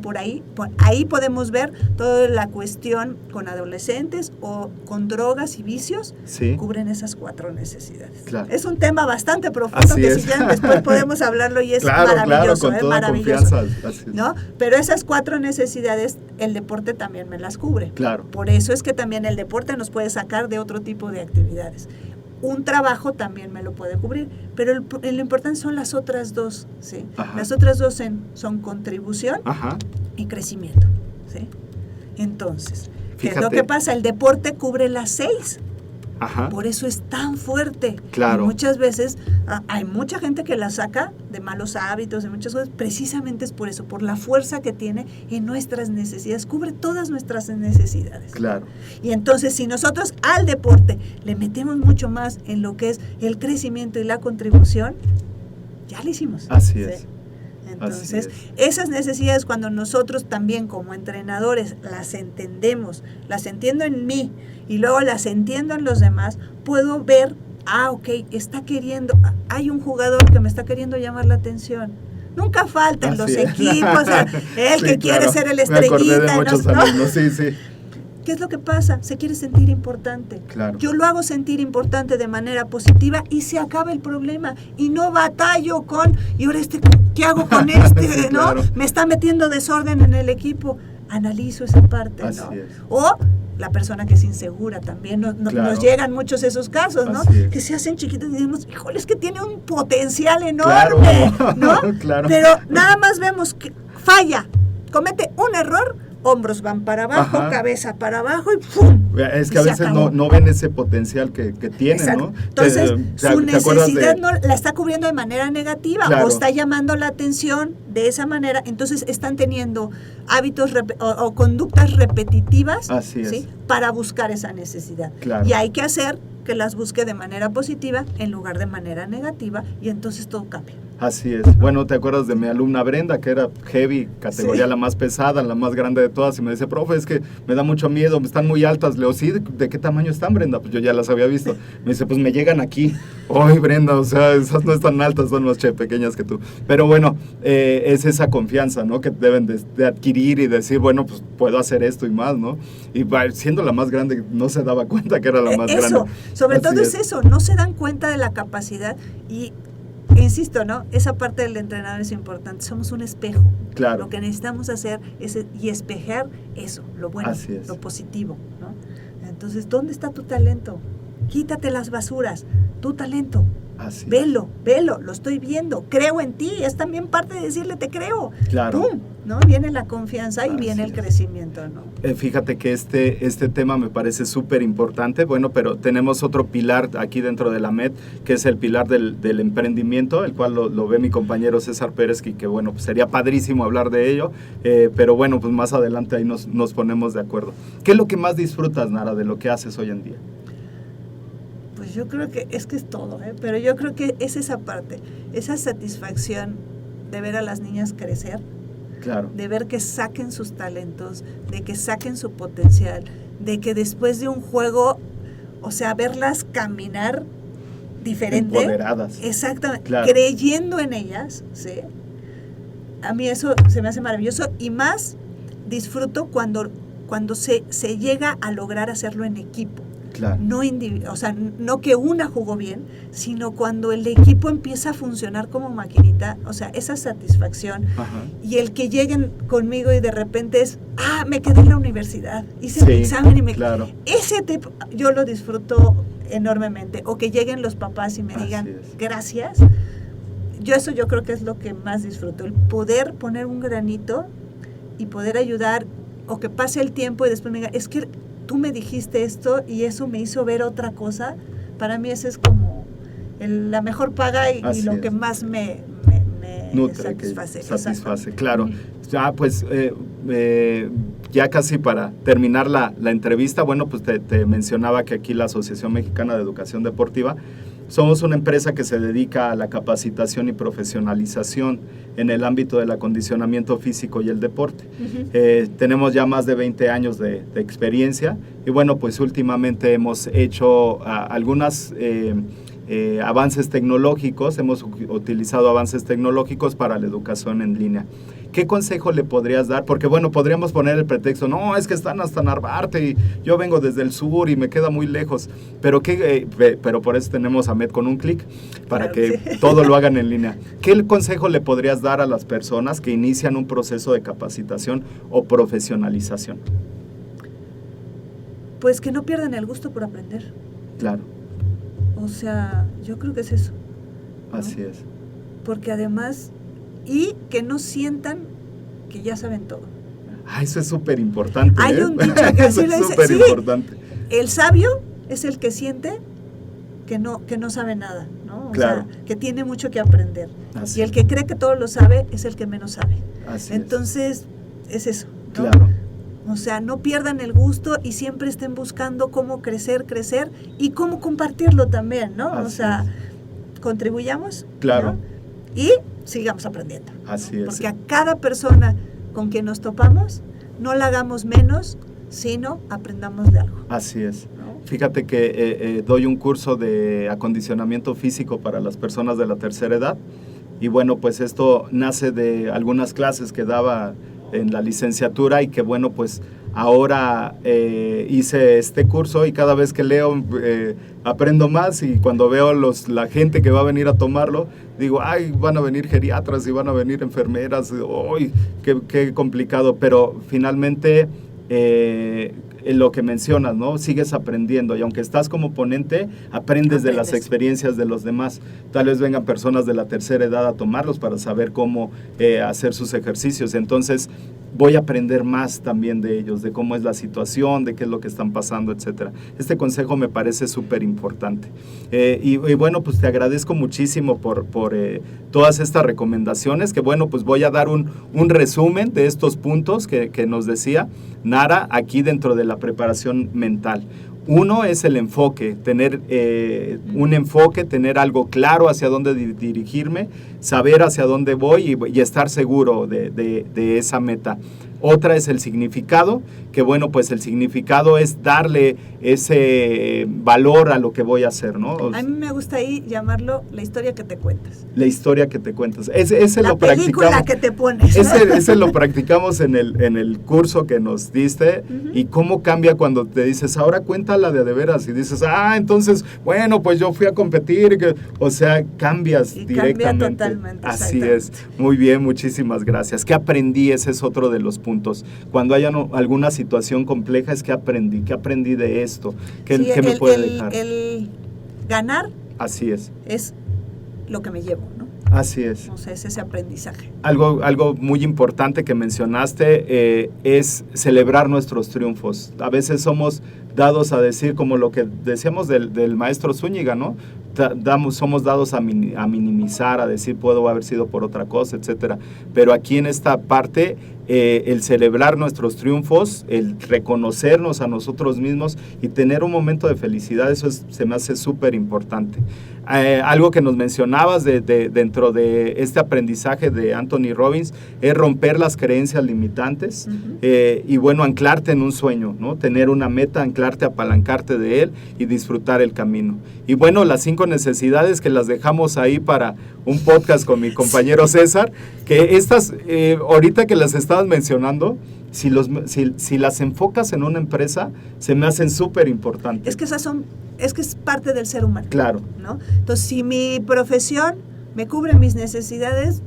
ahí podemos ver toda la cuestión con adolescentes o con drogas y vicios, Sí. cubren esas 4 necesidades. Claro. Es un tema bastante profundo Así que es. si quieren después podemos hablarlo y es Claro, maravilloso, con toda maravilloso. confianza. Así es. ¿No? Pero esas 4 necesidades el deporte también me las cubre. Claro. Por eso es que también el deporte nos puede sacar de otro tipo de actividades. Un trabajo también me lo puede cubrir, pero lo importante son las otras 2, ¿sí? Ajá. Las otras 2 son contribución Ajá. y crecimiento, ¿sí? Entonces, ¿qué es lo Fíjate. que pasa? El deporte cubre las 6. Ajá. Por eso es tan fuerte. Claro. Y muchas veces hay mucha gente que la saca de malos hábitos, de muchas cosas, precisamente es por eso, por la fuerza que tiene en nuestras necesidades, cubre todas nuestras necesidades. Claro. Y entonces, si nosotros al deporte le metemos mucho más en lo que es el crecimiento y la contribución, ya lo hicimos. Así ¿sí? es. Entonces, Así esas necesidades cuando nosotros también como entrenadores las entendemos, las entiendo en mí y luego las entiendo en los demás, puedo ver, ok, hay un jugador que me está queriendo llamar la atención. Nunca falta en los Así es. equipos, el Sí, que quiere claro. ser el Me acordé de estrellita. muchos ¿no? alumnos, sí, sí. ¿Qué es lo que pasa? Se quiere sentir importante. Claro. Yo lo hago sentir importante de manera positiva y se acaba el problema. Y no batallo ¿y ahora qué hago con este? Sí, ¿no? claro. Me está metiendo desorden en el equipo. Analizo esa parte, Así ¿no? es. O la persona que es insegura también. Claro. Nos llegan muchos esos casos, ¿no? Así es. Que se hacen chiquitos y decimos, híjole, es que tiene un potencial enorme, Claro. ¿no? Claro. Pero nada más vemos que falla, comete un error, hombros van para abajo, Ajá. cabeza para abajo y ¡pum! Es que Y a se veces acabó. no ven ese potencial que tiene, Exacto. ¿no? Entonces, ¿Te su acuerdas necesidad de- no la está cubriendo de manera negativa Claro. o está llamando la atención de esa manera, entonces están teniendo hábitos o conductas repetitivas, Así es. ¿sí? Para buscar esa necesidad. Claro. Y hay que hacer que las busque de manera positiva en lugar de manera negativa y entonces todo cambia. Así es. Bueno, ¿te acuerdas de mi alumna Brenda, que era heavy, categoría Sí. la más pesada, la más grande de todas? Y me dice, profe, es que me da mucho miedo, están muy altas. Le digo, sí, ¿de qué tamaño están, Brenda? Pues yo ya las había visto. Me dice, pues me llegan aquí. Ay, Brenda, o sea, esas no están altas, son más pequeñas que tú. Pero bueno, es esa confianza, ¿no? Que deben de adquirir y decir, bueno, pues puedo hacer esto y más, ¿no? Y siendo la más grande, no se daba cuenta que era la más grande. Sobre Así todo es eso, no se dan cuenta de la capacidad y insisto, ¿no? Esa parte del entrenador es importante, somos un espejo. Claro. Lo que necesitamos hacer es espejar eso, lo bueno, Así es. lo positivo, ¿no? Entonces, ¿dónde está tu talento? Quítate las basuras, tu talento. Así es. Velo, lo estoy viendo, creo en ti, es también parte de decirle te creo. Claro. ¡Pum! ¿No? Viene la confianza y Así viene el es. crecimiento, ¿no? Fíjate que este tema me parece súper importante, bueno, pero tenemos otro pilar aquí dentro de la MED, que es el pilar del emprendimiento, el cual lo ve mi compañero César Pérez, que bueno, pues sería padrísimo hablar de ello, pero bueno, pues más adelante ahí nos ponemos de acuerdo. ¿Qué es lo que más disfrutas, Nara, de lo que haces hoy en día? Pues yo creo que es todo, pero yo creo que es esa parte, esa satisfacción de ver a las niñas crecer, Claro. de ver que saquen sus talentos, de que saquen su potencial, de que después de un juego, o sea, verlas caminar diferente. Empoderadas. Exactamente, Claro. creyendo en ellas, ¿sí? A mí eso se me hace maravilloso y más disfruto cuando se llega a lograr hacerlo en equipo. Claro. No que una jugó bien, sino cuando el equipo empieza a funcionar como maquinita, o sea, esa satisfacción. Ajá. Y el que lleguen conmigo y de repente es, me quedé en la universidad, hice mi examen y claro. yo lo disfruto enormemente. O que lleguen los papás y me digan, gracias. Yo creo que es lo que más disfruto, el poder poner un granito y poder ayudar, o que pase el tiempo y después me digan, es que tú me dijiste esto y eso me hizo ver otra cosa. Para mí ese es como la mejor paga y lo que más me nutre, satisface. Claro. Ya pues ya casi para terminar la entrevista, bueno, pues te mencionaba que aquí la Asociación Mexicana de Educación Deportiva somos una empresa que se dedica a la capacitación y profesionalización en el ámbito del acondicionamiento físico y el deporte. Uh-huh. Tenemos ya más de 20 años de experiencia y bueno, pues últimamente hemos hecho algunas avances tecnológicos, hemos utilizado avances tecnológicos para la educación en línea. ¿Qué consejo le podrías dar? Porque bueno, podríamos poner el pretexto, no, es que están hasta Narvarte y yo vengo desde el sur y me queda muy lejos, pero por eso tenemos a MED con un clic, para que todo lo hagan en línea. ¿Qué consejo le podrías dar a las personas que inician un proceso de capacitación o profesionalización? Pues que no pierdan el gusto por aprender. Claro. O sea, yo creo que es eso, ¿no? Así es. Porque además, y que no sientan que ya saben todo. Eso es súper importante. Hay un dicho que así es súper importante. El sabio es el que siente que no sabe nada, ¿no? O sea, que tiene mucho que aprender. Así. Y el que cree que todo lo sabe es el que menos sabe. Así Entonces, es eso, ¿no? Claro. O sea, no pierdan el gusto y siempre estén buscando cómo crecer y cómo compartirlo también, ¿no? Así o sea, contribuyamos, claro, ¿no? Y sigamos aprendiendo. Así es. Porque a cada persona con quien nos topamos, no la hagamos menos, sino aprendamos de algo. Así es. ¿No? Fíjate que doy un curso de acondicionamiento físico para las personas de la tercera edad y bueno, pues esto nace de algunas clases que daba en la licenciatura y que bueno, pues ahora hice este curso y cada vez que leo aprendo más y cuando veo la gente que va a venir a tomarlo, digo, van a venir geriatras y van a venir enfermeras, qué complicado, pero finalmente lo que mencionas, ¿no? Sigues aprendiendo y aunque estás como ponente, aprendes de las experiencias de los demás. Tal vez vengan personas de la tercera edad a tomarlos para saber cómo hacer sus ejercicios. Entonces, voy a aprender más también de ellos, de cómo es la situación, de qué es lo que están pasando, etcétera. Este consejo me parece súper importante. Y bueno, pues te agradezco muchísimo por todas estas recomendaciones, que bueno, pues voy a dar un resumen de estos puntos que nos decía Nara aquí dentro de la preparación mental. Uno es el enfoque, tener un enfoque, tener algo claro hacia dónde dirigirme, saber hacia dónde voy y estar seguro de esa meta. Otra es el significado, que bueno, pues el significado es darle ese valor a lo que voy a hacer, ¿no? A mí me gusta ahí llamarlo la historia que te cuentas. La historia que te cuentas. Ese la lo película practicamos, que te pones. Ese lo practicamos en el curso que nos diste. Uh-huh. Y cómo cambia cuando te dices, ahora cuéntala de veras. Y dices, entonces, bueno, pues yo fui a competir. O sea, cambias directamente. Cambia totalmente. Así es. Muy bien, muchísimas gracias. ¿Qué aprendí? Ese es otro de los puntos. Cuando haya alguna situación compleja, es que aprendí de esto, ¿qué me puede dejar? El ganar. Así es lo que me llevo, ¿no? Así es. O sea, es ese aprendizaje. Algo muy importante que mencionaste es celebrar nuestros triunfos. A veces somos dados a decir, como lo que decíamos del maestro Zúñiga, ¿no? Somos dados a minimizar, a decir puedo haber sido por otra cosa, etcétera. Pero aquí en esta parte, el celebrar nuestros triunfos, el reconocernos a nosotros mismos y tener un momento de felicidad, eso se me hace súper importante. Algo que nos mencionabas dentro de este aprendizaje de Anthony Robbins es romper las creencias limitantes. Uh-huh. Y bueno, anclarte en un sueño, ¿no? Tener una meta, anclarte, apalancarte de él y disfrutar el camino. Y bueno, las 5 necesidades que las dejamos ahí para un podcast con mi compañero César, que estas, ahorita que las estabas mencionando, si las enfocas en una empresa, se me hacen súper importantes. Es que es parte del ser humano. Claro. ¿No? Entonces, si mi profesión me cubre mis necesidades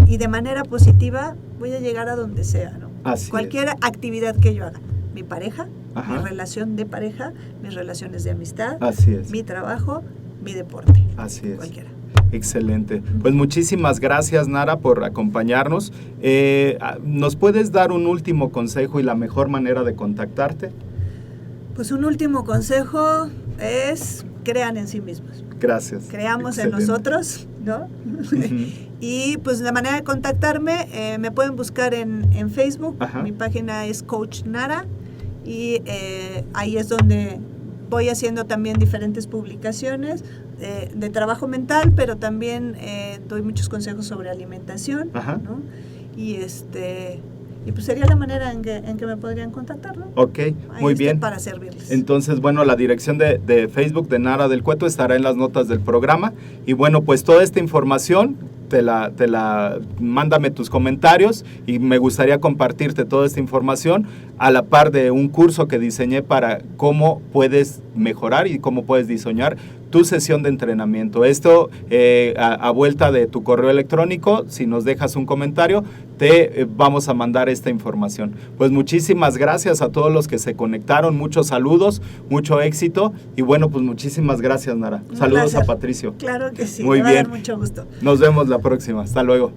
y de manera positiva, voy a llegar a donde sea, ¿no? Cualquier actividad que yo haga. Mi pareja, mi relación de pareja, mis relaciones de amistad, mi trabajo, mi deporte. Así es. Cualquiera. Excelente. Pues muchísimas gracias, Nara, por acompañarnos. ¿Nos puedes dar un último consejo y la mejor manera de contactarte? Pues un último consejo es: crean en sí mismos. Gracias. Creamos Excelente. en nosotros, ¿no? Y pues la manera de contactarme, me pueden buscar en Facebook. Mi página es Coach Nara y ahí es donde voy haciendo también diferentes publicaciones de trabajo mental, pero también doy muchos consejos sobre alimentación, ¿no? Y pues sería la manera en que me podrían contactar, ¿no? Ok, muy bien. Para servirles. Entonces, bueno, la dirección de Facebook de Nara del Cueto estará en las notas del programa. Y bueno, pues toda esta información, mándame tus comentarios y me gustaría compartirte toda esta información a la par de un curso que diseñé para cómo puedes mejorar y cómo puedes diseñar tu sesión de entrenamiento. Esto a vuelta de tu correo electrónico, si nos dejas un comentario, te vamos a mandar esta información. Pues muchísimas gracias a todos los que se conectaron, muchos saludos, mucho éxito y bueno, pues muchísimas gracias, Nara. Saludos a Patricio. Claro que sí, muy bien. Mucho gusto. Nos vemos la próxima. Hasta luego.